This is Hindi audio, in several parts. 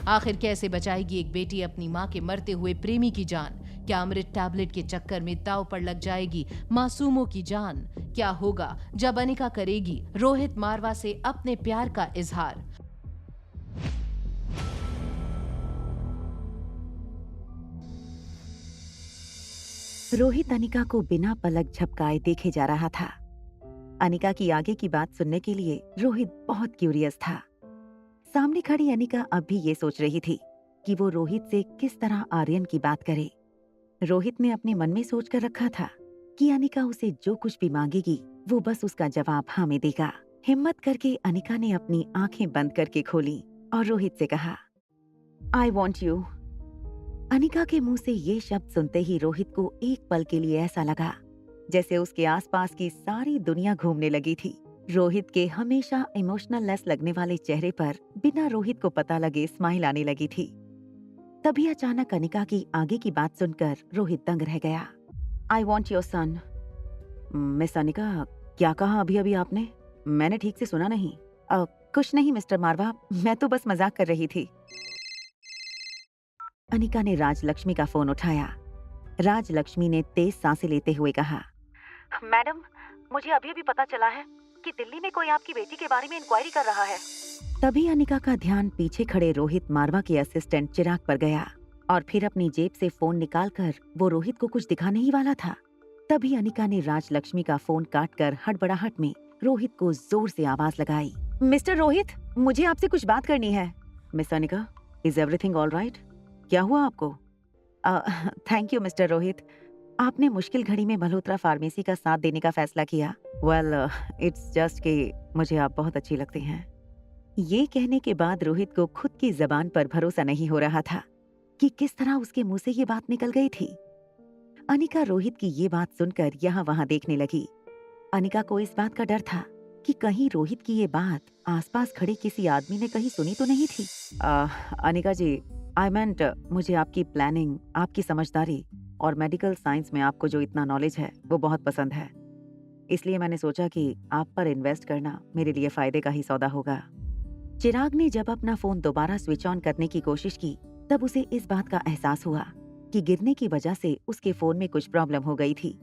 आखिर कैसे बचाएगी एक बेटी अपनी माँ के मरते हुए प्रेमी की जान? क्या अमृत टैबलेट के चक्कर में दांव पर लग जाएगी मासूमों की जान? क्या होगा जब अनिका करेगी रोहित मारवा से अपने प्यार का इजहार? रोहित अनिका को बिना पलक झपकाए देखे जा रहा था। अनिका की आगे की बात सुनने के लिए रोहित बहुत क्यूरियस था। सामने खड़ी अनिका अब भी ये सोच रही थी कि वो रोहित से किस तरह आर्यन की बात करे। रोहित ने अपने मन में सोच कर रखा था कि अनिका उसे जो कुछ भी मांगेगी वो बस उसका जवाब हाँ में देगा। हिम्मत करके अनिका ने अपनी आंखें बंद करके खोली और रोहित से कहा, आई वॉन्ट यू। अनिका के मुंह से ये शब्द सुनते ही रोहित को एक पल के लिए ऐसा लगा जैसे उसके आसपास की सारी दुनिया घूमने लगी थी। रोहित के हमेशा इमोशनल लगने वाले चेहरे पर बिना रोहित को पता लगे स्माइल आने लगी थी। तभी अचानक अनिका की आगे की बात सुनकर रोहित दंग रह गया। I want your son. Miss Anika, क्या कहा अभी अभी आपने? मैंने ठीक से सुना नहीं। कुछ नहीं मिस्टर मारवा, मैं तो बस मजाक कर रही थी। अनिका ने राजलक्ष्मी का फोन उठाया। राजलक्ष्मी ने तेज सांसें लेते हुए कहा, मैडम, मुझे अभी अभी पता चला है कि दिल्ली में कोई आपकी बेटी के बारे में इंक्वायरी कर रहा है। तभी अनिका का ध्यान पीछे खड़े रोहित मारवा के असिस्टेंट चिराग पर गया और फिर अपनी जेब से फोन निकालकर वो रोहित को कुछ दिखाने ही वाला था। तभी अनिका ने राजलक्ष्मी का फोन काटकर हड़बड़ाहट में रोहित को जोर से आवाज लगाई, मिस्टर रोहित, मुझे आपसे कुछ बात करनी है। Miss Anika, is everything all right? क्या हुआ आपको? थैंक यू मिस्टर रोहित, आपने मुश्किल घड़ी में मल्होत्रा फार्मेसी का साथ देने का फैसला किया। वेल, इट्स जस्ट कि मुझे आप बहुत अच्छी लगती हैं। ये कहने के बाद रोहित को खुद की जबान पर भरोसा नहीं हो रहा था कि किस तरह उसके मुंह से ये बात निकल गई थी। अनिका रोहित की ये बात सुनकर यहाँ वहाँ देखने लगी। अनिका को इस बात का डर था कि कहीं रोहित की ये बात आसपास खड़े किसी आदमी ने कहीं सुनी तो नहीं थी। अनिका जी, आई मेंट, मुझे आपकी प्लानिंग, आपकी समझदारी और मेडिकल साइंस में आपको जो इतना नॉलेज है वो बहुत पसंद है। इसलिए मैंने सोचा कि आप पर इन्वेस्ट करना मेरे लिए फायदे का ही सौदा होगा। चिराग ने जब अपना फोन दोबारा स्विच ऑन करने की कोशिश की तब उसे इस बात का एहसास हुआ कि गिरने की वजह से उसके फोन में कुछ प्रॉब्लम हो गई थी,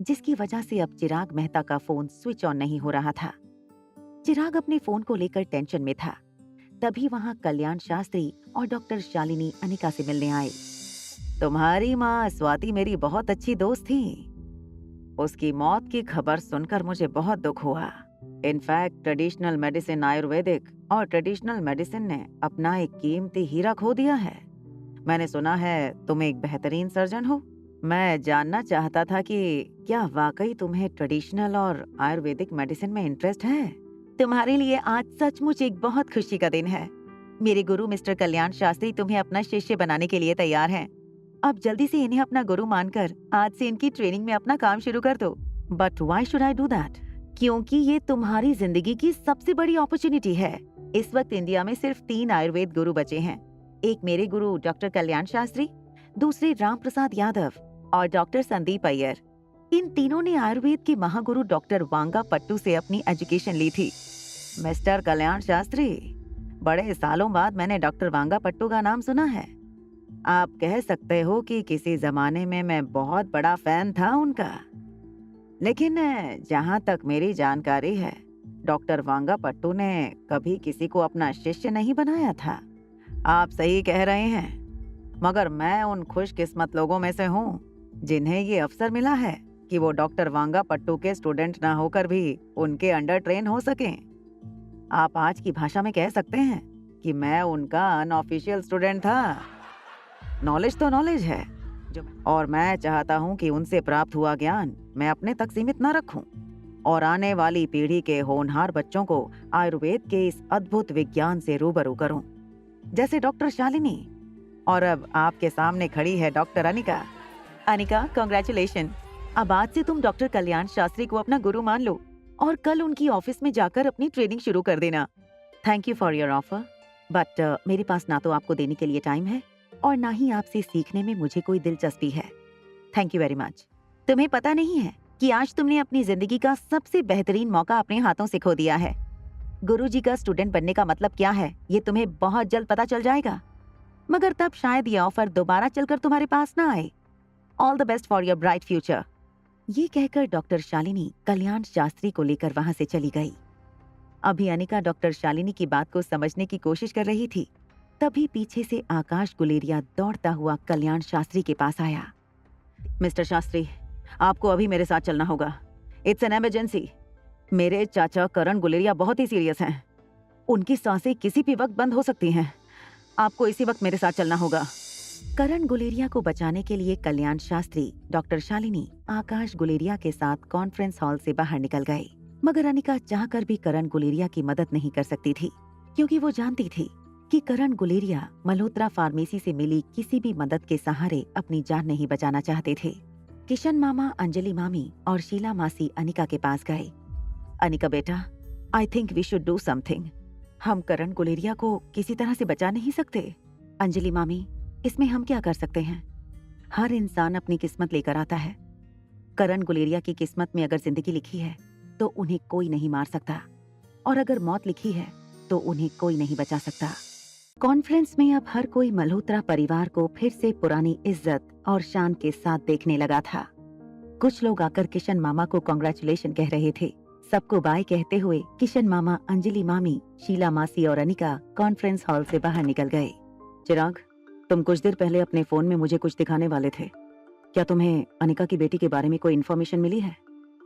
जिसकी वजह से अब चिराग मेहता का फोन स्विच ऑन नहीं हो रहा था। चिराग अपने फोन को लेकर टेंशन में था। तभी वहाँ कल्याण शास्त्री और डॉक्टर शालिनी अनिका से मिलने आए। तुम्हारी माँ स्वाति मेरी बहुत अच्छी दोस्त थी। उसकी मौत की खबर सुनकर मुझे बहुत दुख हुआ। इनफैक्ट ट्रेडिशनल मेडिसिन, आयुर्वेदिक और ट्रेडिशनल मेडिसिन ने अपना एक कीमती हीरा खो दिया है। मैंने सुना है तुम एक बेहतरीन सर्जन हो। मैं जानना चाहता था कि क्या वाकई तुम्हें ट्रेडिशनल और आयुर्वेदिक मेडिसिन में इंटरेस्ट है? तुम्हारे लिए आज सचमुच एक बहुत खुशी का दिन है। मेरे गुरु मिस्टर कल्याण शास्त्री तुम्हें अपना शिष्य बनाने के लिए तैयार हैं। अब जल्दी से इन्हें अपना गुरु मानकर आज से इनकी ट्रेनिंग में अपना काम शुरू कर दो। But why should I do that? क्योंकि ये तुम्हारी जिंदगी की सबसे बड़ी अपॉर्चुनिटी है। इस वक्त इंडिया में सिर्फ 3 आयुर्वेद गुरु बचे हैं। एक मेरे गुरु डॉक्टर कल्याण शास्त्री, दूसरे राम प्रसाद यादव और डॉक्टर संदीप अय्यर। इन तीनों ने आयुर्वेद के महागुरु डॉक्टर वांगा पट्टू से अपनी एजुकेशन ली थी। मिस्टर कल्याण शास्त्री, बड़े सालों बाद मैंने डॉक्टर वांगा पट्टू का नाम सुना है। आप कह सकते हो कि किसी जमाने में मैं बहुत बड़ा फैन था उनका। लेकिन जहाँ तक मेरी जानकारी है, डॉक्टर वांगा पट्टू ने कभी किसी को अपना शिष्य नहीं बनाया था। आप सही कह रहे हैं, मगर मैं उन खुशकिस्मत लोगों में से हूँ जिन्हें ये अवसर मिला है कि वो डॉक्टर वांगा पट्टू के स्टूडेंट ना होकर भी उनके अंडर ट्रेन हो सकें। आप आज की भाषा में कह सकते हैं कि मैं उनका अनऑफिशियल स्टूडेंट था। नॉलेज तो नॉलेज है, और मैं चाहता हूँ कि उनसे प्राप्त हुआ ज्ञान मैं अपने तक सीमित न रखूं और आने वाली पीढ़ी के होनहार बच्चों को आयुर्वेद के इस अद्भुत विज्ञान से रूबरू करूं, जैसे डॉक्टर शालिनी। और अब आपके सामने खड़ी है डॉक्टर अनिका। अनिका, कांग्रेचुलेशन। अब आज से तुम डॉक्टर कल्याण शास्त्री को अपना गुरु मान लो और कल उनकी ऑफिस में जाकर अपनी ट्रेनिंग शुरू कर देना। Thank you for your offer, but मेरे पास ना तो आपको देने के लिए टाइम है और ना ही आपसे सीखने में मुझे कोई दिलचस्पी है। Thank you very much. तुम्हें पता नहीं है कि आज तुमने अपनी जिंदगी का सबसे बेहतरीन मौका अपने हाथों से खो दिया है। गुरुजी का स्टूडेंट बनने का मतलब क्या है, ये तुम्हें बहुत जल्द पता चल जाएगा। मगर तब शायद ये ऑफर दोबारा चलकर तुम्हारे पास ना आए। All the best for your bright future. ये कहकर डॉक्टर शालिनी कल्याण शास्त्री को लेकर वहां से चली गई। अभी अनिका डॉक्टर शालिनी की बात को समझने की कोशिश कर रही थी, तभी पीछे से आकाश गुलेरिया दौड़ता हुआ कल्याण शास्त्री के पास आया। मिस्टर शास्त्री, आपको अभी मेरे साथ चलना होगा। It's an emergency. मेरे चाचा करण गुलेरिया बहुत ही सीरियस हैं। उनकी सांसें किसी भी वक्त बंद हो सकती हैं। आपको इसी वक्त मेरे साथ चलना होगा। करण गुलेरिया को बचाने के लिए कल्याण शास्त्री, डॉक्टर शालिनी, आकाश गुलेरिया के साथ कॉन्फ्रेंस हॉल से बाहर निकल गए। मगर अनिका चाहकर भी करण गुलेरिया की मदद नहीं कर सकती थी, क्योंकि वो जानती थी कि करण गुलेरिया मल्होत्रा फार्मेसी से मिली किसी भी मदद के सहारे अपनी जान नहीं बचाना चाहते थे। किशन मामा, अंजलि मामी और शीला मासी अनिका के पास गए। अनिका बेटा, I think we should do something. हम करण गुलेरिया को किसी तरह से बचा नहीं सकते। अंजलि मामी, इसमें हम क्या कर सकते हैं? हर इंसान अपनी किस्मत लेकर आता है। करण गुलेरिया की किस्मत में अगर जिंदगी लिखी है तो उन्हें कोई नहीं मार सकता, और अगर मौत लिखी है तो उन्हें कोई नहीं बचा सकता। कॉन्फ्रेंस में अब हर कोई मल्होत्रा परिवार को फिर से पुरानी इज्जत और शान के साथ देखने लगा था। कुछ लोग आकर किशन मामा को कांग्रेचुलेशन कह रहे थे। सबको बाय कहते हुए किशन मामा, अंजलि मामी, शीला मासी और अनिका कॉन्फ्रेंस हॉल से बाहर निकल गए। चिराग, तुम कुछ देर पहले अपने फोन में मुझे कुछ दिखाने वाले थे। क्या तुम्हें अनिका की बेटी के बारे में कोई इन्फॉर्मेशन मिली है?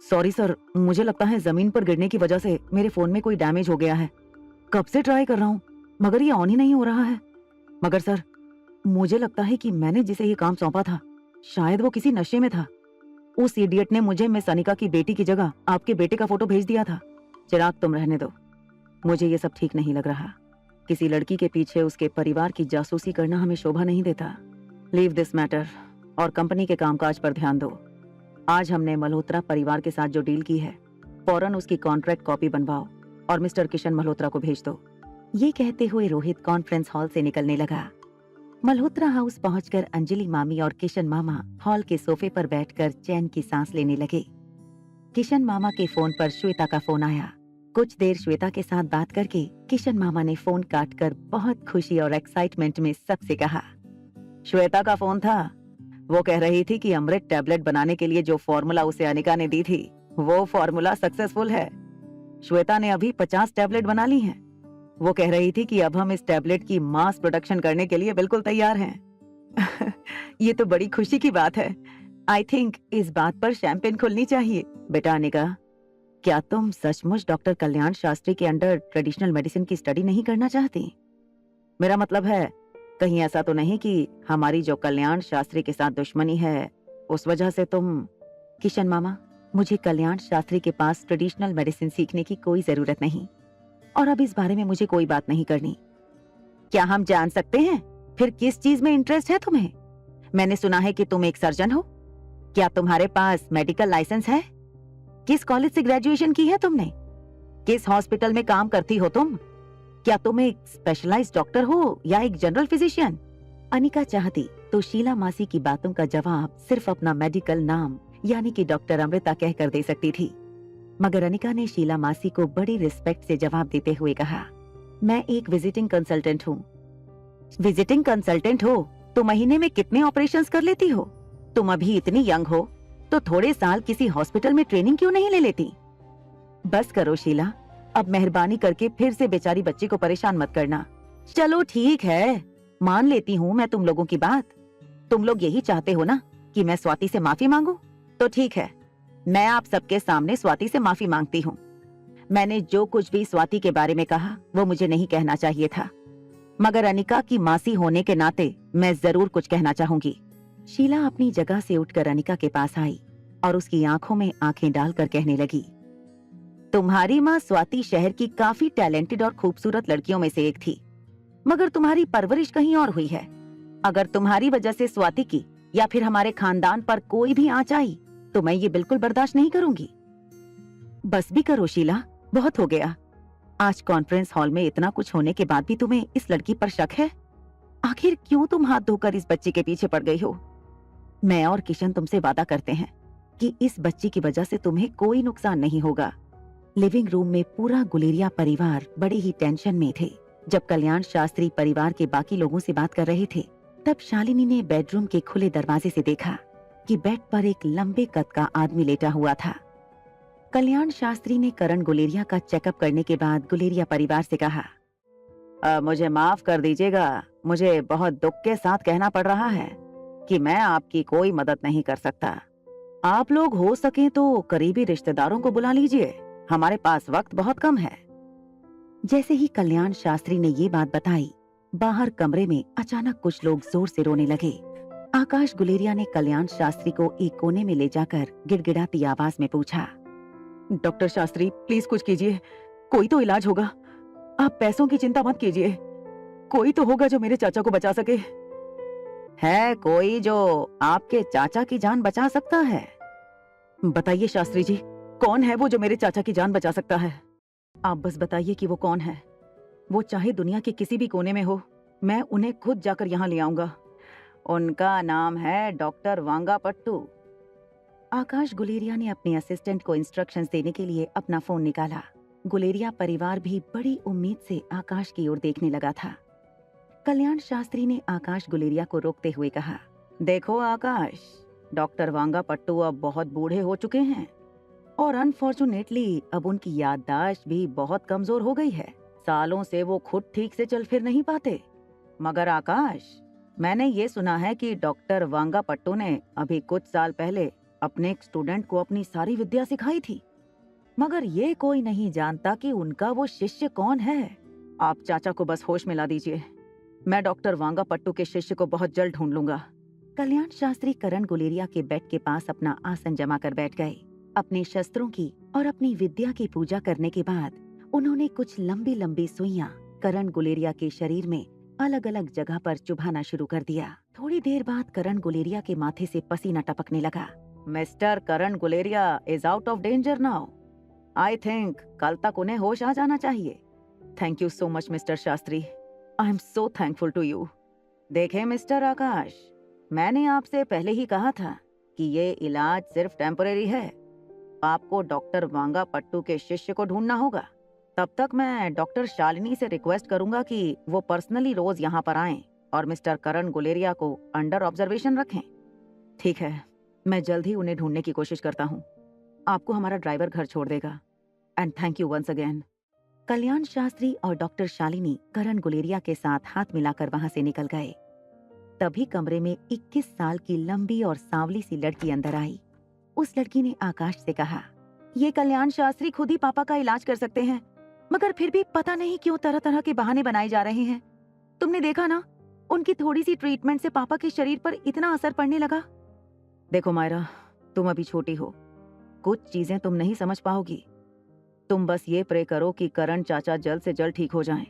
सॉरी सर, मुझे लगता है जमीन पर गिरने की वजह से मेरे फोन में कोई डैमेज हो गया है। कब से ट्राई कर रहा हूँ मगर ये ऑन ही नहीं हो रहा है। मगर सर, मुझे लगता है कि मैंने जिसे ये काम सौंपा था शायद वो किसी नशे में था। उस इडियट ने मुझे मिस अनिका की बेटी की जगह आपके बेटे का फोटो भेज दिया था। चिराग, तुम रहने दो, मुझे ये सब ठीक नहीं लग रहा। किसी लड़की के पीछे उसके परिवार की जासूसी करना हमें शोभा नहीं देता। लीव दिस मैटर और कंपनी के कामकाज पर ध्यान दो। आज हमने मल्होत्रा परिवार के साथ जो डील की है, फौरन उसकी कॉन्ट्रैक्ट कॉपी बनवाओ और मिस्टर किशन मल्होत्रा को भेज दो। ये कहते हुए रोहित कॉन्फ्रेंस हॉल से निकलने लगा। मल्होत्रा हाउस पहुंचकर अंजलि मामी और किशन मामा हॉल के सोफे पर बैठकर चैन की सांस लेने लगे। किशन मामा के फोन पर श्वेता का फोन आया। कुछ देर श्वेता के साथ बात करके किशन मामा ने फोन काटकर बहुत खुशी और एक्साइटमेंट में सबसे कहा, श्वेता का फोन था। वो कह रही थी कि अमृत टैबलेट बनाने के लिए जो फॉर्मूला उसे अनिका ने दी थी वो फॉर्मूला सक्सेसफुल है। श्वेता ने अभी 50 टैबलेट बना ली हैं। वो कह रही थी कि अब हम इस टैबलेट की मास प्रोडक्शन करने के लिए बिल्कुल तैयार हैं। ये तो बड़ी खुशी की बात है। आई थिंक इस बात पर शैंपेन खुलनी चाहिए। बेटा अनिका, क्या तुम सचमुच डॉक्टर कल्याण शास्त्री के अंडर ट्रेडिशनल मेडिसिन की स्टडी नहीं करना चाहती? मेरा मतलब है, कहीं ऐसा तो नहीं कि हमारी जो कल्याण शास्त्री के साथ दुश्मनी है उस वजह से तुम? किशन मामा, मुझे कल्याण शास्त्री के पास ट्रेडिशनल मेडिसिन सीखने की कोई जरूरत नहीं, और अब इस बारे में मुझे कोई बात नहीं करनी। क्या हम जान सकते हैं फिर किस चीज में इंटरेस्ट है तुम्हें? मैंने सुना है कि तुम एक सर्जन हो। क्या तुम्हारे पास मेडिकल लाइसेंस है? किस कॉलेज से ग्रेजुएशन की है तुमने? किस हॉस्पिटल में काम करती हो तुम? क्या तुम एक स्पेशलाइज्ड डॉक्टर हो या एक जनरल फिजिशियन? अनिका चाहती तो शीला मासी की बातों का जवाब सिर्फ अपना मेडिकल नाम यानी कि डॉक्टर अमृता कहकर दे सकती थी, मगर अनिका ने शीला मासी को बड़ी रिस्पेक्ट से जवाब देते हुए कहा, मैं एक विजिटिंग कंसल्टेंट हूँ। विजिटिंग कंसल्टेंट हो तो महीने में कितने ऑपरेशंस कर लेती हो? तुम अभी इतनी यंग हो तो थोड़े साल किसी हॉस्पिटल में ट्रेनिंग क्यों नहीं ले लेती? बस करो शीला, अब मेहरबानी करके फिर से बेचारी बच्ची को परेशान मत करना। चलो ठीक है, मान लेती हूँ मैं तुम लोगों की बात। तुम लोग यही चाहते हो ना कि मैं स्वाति से माफी मांगू? तो ठीक है, मैं आप सबके सामने स्वाति से माफी मांगती हूँ। मैंने जो कुछ भी स्वाति के बारे में कहा वो मुझे नहीं कहना चाहिए था, मगर अनिका की मासी होने के नाते मैं जरूर कुछ कहना चाहूंगी। शीला अपनी जगह से उठकर अनिका के पास आई और उसकी आंखों में आंखें डालकर कहने लगी, तुम्हारी माँ स्वाति शहर की काफी टैलेंटेड और खूबसूरत लड़कियों में से एक थी, मगर तुम्हारी परवरिश कहीं और हुई है। अगर तुम्हारी वजह से स्वाति की या फिर हमारे खानदान पर कोई भी आंच आई तो मैं ये बिल्कुल बर्दाश्त नहीं करूंगी। बस भी करो शीला, बहुत हो गया। आज कॉन्फ्रेंस हॉल में इतना कुछ होने के बाद भी तुम्हें इस लड़की पर शक है? आखिर क्यों तुम हाथ धोकर इस बच्ची के पीछे पड़ गई हो? मैं और किशन तुमसे वादा करते हैं कि इस बच्ची की वजह से तुम्हें कोई नुकसान नहीं होगा। लिविंग रूम में पूरा गुलेरिया परिवार बड़ी ही टेंशन में थे। जब कल्याण शास्त्री परिवार के बाकी लोगों से बात कर रहे थे, तब शालिनी ने बेडरूम के खुले दरवाजे से देखा कि बेड पर एक लंबे कद का आदमी लेटा हुआ था। कल्याण शास्त्री ने करण गुलेरिया का चेकअप करने के बाद गुलेरिया परिवार से कहा, मुझे माफ कर दीजिएगा, मुझे बहुत दुख के साथ कहना पड़ रहा है कि मैं आपकी कोई मदद नहीं कर सकता। आप लोग हो सके तो करीबी रिश्तेदारों को बुला लीजिए, हमारे पास वक्त बहुत कम है। जैसे ही कल्याण शास्त्री ने ये बात बताई, बाहर कमरे में अचानक कुछ लोग जोर से रोने लगे। आकाश गुलेरिया ने कल्याण शास्त्री को एक कोने में ले जाकर गिड़गिड़ाती आवाज में पूछा, डॉक्टर शास्त्री प्लीज कुछ कीजिए, कोई तो इलाज होगा। आप पैसों की चिंता मत कीजिए, कोई तो होगा जो मेरे चाचा को बचा सके। है कोई जो आपके चाचा की जान बचा सकता है? बताइए शास्त्री जी, कौन है वो जो मेरे चाचा की जान बचा सकता है? आप बस बताइए कि वो कौन है। वो चाहे दुनिया के किसी भी कोने में हो, मैं उन्हें खुद जाकर यहाँ ले आऊंगा। उनका नाम है डॉक्टर वांगापट्टू। आकाश गुलेरिया ने अपने असिस्टेंट को इंस्ट्रक्शंस देने के लिए अपना फोन निकाला। गुलेरिया परिवार भी बड़ी उम्मीद से आकाश की ओर देखने लगा था। कल्याण शास्त्री ने आकाश गुलेरिया को रोकते हुए कहा, देखो आकाश, डॉक्टर वांगापट्टू अब बहुत बूढ़े हो चुके हैं और अनफॉर्चुनेटली अब उनकी याददाश्त भी बहुत कमजोर हो गई है। सालों से वो खुद ठीक से चल फिर नहीं पाते। मगर आकाश, मैंने ये सुना है कि डॉक्टर वांगापट्टू ने अभी कुछ साल पहले अपने एक स्टूडेंट को अपनी सारी विद्या सिखाई थी, मगर ये कोई नहीं जानता कि उनका वो शिष्य कौन है। आप चाचा को बस होश में ला दीजिए, मैं डॉक्टर वांगापट्टू के शिष्य को बहुत जल्द ढूंढ लूंगा। कल्याण शास्त्री करण गुलेरिया के बेड के पास अपना आसन जमा कर बैठ गए। अपने शस्त्रों की और अपनी विद्या की पूजा करने के बाद उन्होंने कुछ लंबी लंबी सुइयां करण गुलेरिया के शरीर में अलग अलग जगह पर चुभाना शुरू कर दिया। थोड़ी देर बाद करण गुलेरिया के माथे से पसीना टपकने लगा। Mister Karan Guleria is out of danger now. I think कल तक उन्हें होश आ जाना चाहिए। Thank you so much mister Shastri, I am so thankful to you. देखें मिस्टर आकाश, मैंने आपसे पहले ही कहा था कि ये इलाज सिर्फ टेम्परेरी है। आपको डॉक्टर वांगापट्टू के शिष्य को ढूंढना होगा। तब तक मैं डॉक्टर शालिनी से रिक्वेस्ट करूंगा कि वो पर्सनली रोज यहाँ पर आएं और मिस्टर करण गुलेरिया को अंडर ऑब्जर्वेशन रखें। ठीक है, मैं जल्द ही उन्हें ढूंढने की कोशिश करता हूँ। आपको हमारा ड्राइवर घर छोड़ देगा। And thank you once again. Kalyan Shastri और डॉक्टर शालिनी करण गुलेरिया के साथ हाथ मिलाकर वहां से निकल गए। तभी कमरे में 21 साल की लंबी और सांवली सी लड़की अंदर आई। उस लड़की ने आकाश से कहा, ये कल्याण शास्त्री खुद ही पापा का इलाज कर सकते हैं, मगर फिर भी पता नहीं क्यों तरह तरह के बहाने बनाए जा रहे हैं। तुमने देखा ना, उनकी थोड़ी सी ट्रीटमेंट से पापा के शरीर पर इतना असर पड़ने लगा। देखो मायरा, तुम अभी छोटी हो, कुछ चीजें तुम नहीं समझ पाओगी। तुम बस ये प्रे करो कि करण चाचा जल्द से जल्द ठीक हो जाएं।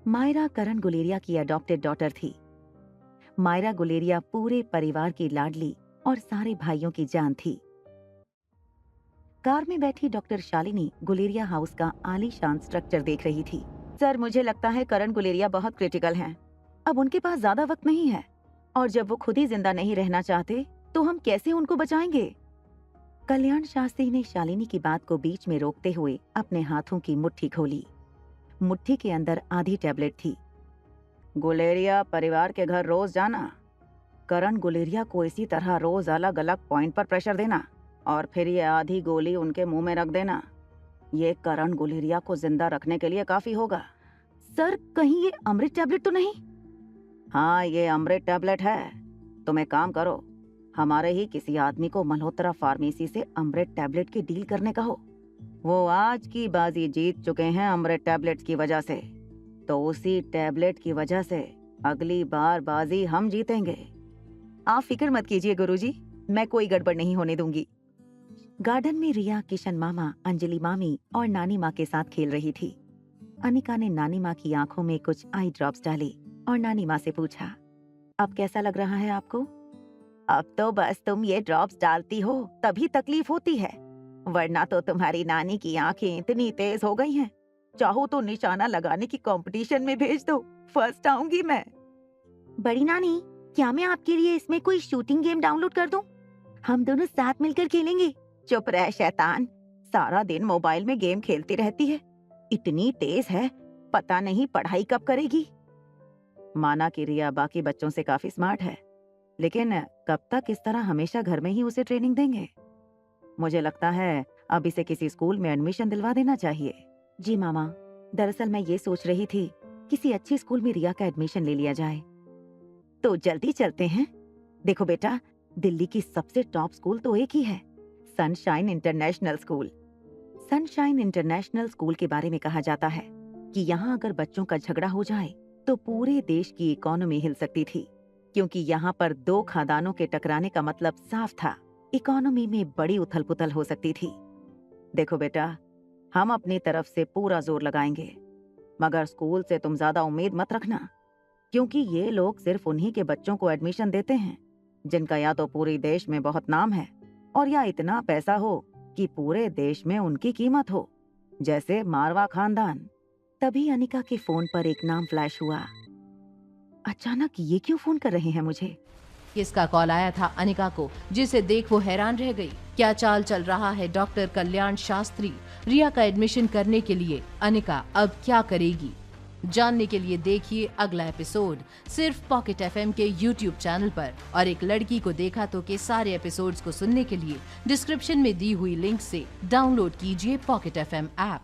मायरा करण गुलेरिया की अडॉप्टेड डॉटर थी। मायरा गुलेरिया पूरे परिवार की लाडली और सारे भाइयों की जान थी। कार में बैठी डॉक्टर शालिनी गुलेरिया हाउस का आलीशान स्ट्रक्चर देख रही थी। सर, मुझे लगता है करण गुलेरिया बहुत क्रिटिकल हैं। अब उनके पास ज्यादा वक्त नहीं है, और जब वो खुद ही जिंदा नहीं रहना चाहते तो हम कैसे उनको बचाएंगे? कल्याण शास्त्री ने शालिनी की बात को बीच में रोकते हुए अपने हाथों की मुट्ठी खोली। मुट्ठी के अंदर आधी टैबलेट थी। गुलेरिया परिवार के घर रोज जाना, करण गुलेरिया को इसी तरह रोज अलग अलग पॉइंट पर प्रेशर देना और फिर ये आधी गोली उनके मुंह में रख देना। ये करण गुलेरिया को जिंदा रखने के लिए काफी होगा। सर, कहीं ये अमृत टैबलेट तो नहीं? हाँ, ये अमृत टैबलेट है। तुम एक काम करो, हमारे ही किसी आदमी को मल्होत्रा फार्मेसी से अमृत टैबलेट की डील करने कहो। वो आज की बाजी जीत चुके हैं अमृत टैबलेट की वजह से, तो उसी टैबलेट की वजह से अगली बार बाजी हम जीतेंगे। आप फिक्र मत कीजिए गुरुजी, मैं कोई गड़बड़ नहीं होने दूंगी। गार्डन में रिया किशन मामा, अंजलि मामी और नानी माँ के साथ खेल रही थी। अनिका ने नानी माँ की आंखों में कुछ आई ड्रॉप्स डाले और नानी माँ से पूछा, अब कैसा लग रहा है आपको? अब तो बस तुम ये ड्रॉप्स डालती हो तभी तकलीफ होती है, वरना तो तुम्हारी नानी की आंखें इतनी तेज हो गई हैं। चाहो तो निशाना लगाने की कंपटीशन में भेज दो, फर्स्ट आऊंगी मैं। बड़ी नानी, क्या मैं आपके लिए इसमें कोई शूटिंग गेम डाउनलोड कर दूं? हम दोनों साथ मिलकर खेलेंगे। चुप रह शैतान, सारा दिन मोबाइल में गेम खेलती रहती है। इतनी तेज है, पता नहीं पढ़ाई कब करेगी। माना कि रिया बाकी बच्चों से काफी स्मार्ट है, लेकिन कब तक इस तरह हमेशा घर में ही उसे ट्रेनिंग देंगे? मुझे लगता है अब इसे किसी स्कूल में एडमिशन दिलवा देना चाहिए। जी मामा, दरअसल मैं ये सोच रही थी किसी अच्छी स्कूल में रिया का एडमिशन ले लिया जाए। तो जल्दी चलते हैं। देखो बेटा, दिल्ली की सबसे टॉप स्कूल तो एक ही है, sunshine international school. Sunshine international school के बारे में कहा जाता है कि यहाँ अगर बच्चों का झगड़ा हो जाए तो पूरे देश की इकोनॉमी हिल सकती थी, क्योंकि यहाँ पर दो खादानों के टकराने का मतलब साफ था, इकोनॉमी में बड़ी उथल पुथल हो सकती थी। देखो बेटा, हम अपनी तरफ से पूरा जोर लगाएंगे, मगर स्कूल से तुम ज्यादा उम्मीद मत रखना, क्योंकि ये लोग सिर्फ उन्हीं के बच्चों को एडमिशन देते हैं जिनका या तो पूरे देश में बहुत नाम है और या इतना पैसा हो कि पूरे देश में उनकी कीमत हो, जैसे मारवा खानदान। तभी अनिका के फोन पर एक नाम फ्लैश हुआ। अचानक ये क्यों फोन कर रहे हैं मुझे? किसका कॉल आया था अनिका को, जिसे देख वो हैरान रह गई। क्या चाल चल रहा है डॉक्टर कल्याण शास्त्री? रिया का एडमिशन करने के लिए अनिका अब क्या करेगी? जानने के लिए देखिए अगला एपिसोड सिर्फ पॉकेट एफएम के YouTube चैनल पर। और एक लड़की को देखा तो के सारे एपिसोड्स को सुनने के लिए डिस्क्रिप्शन में दी हुई लिंक से डाउनलोड कीजिए पॉकेट एफएम ऐप।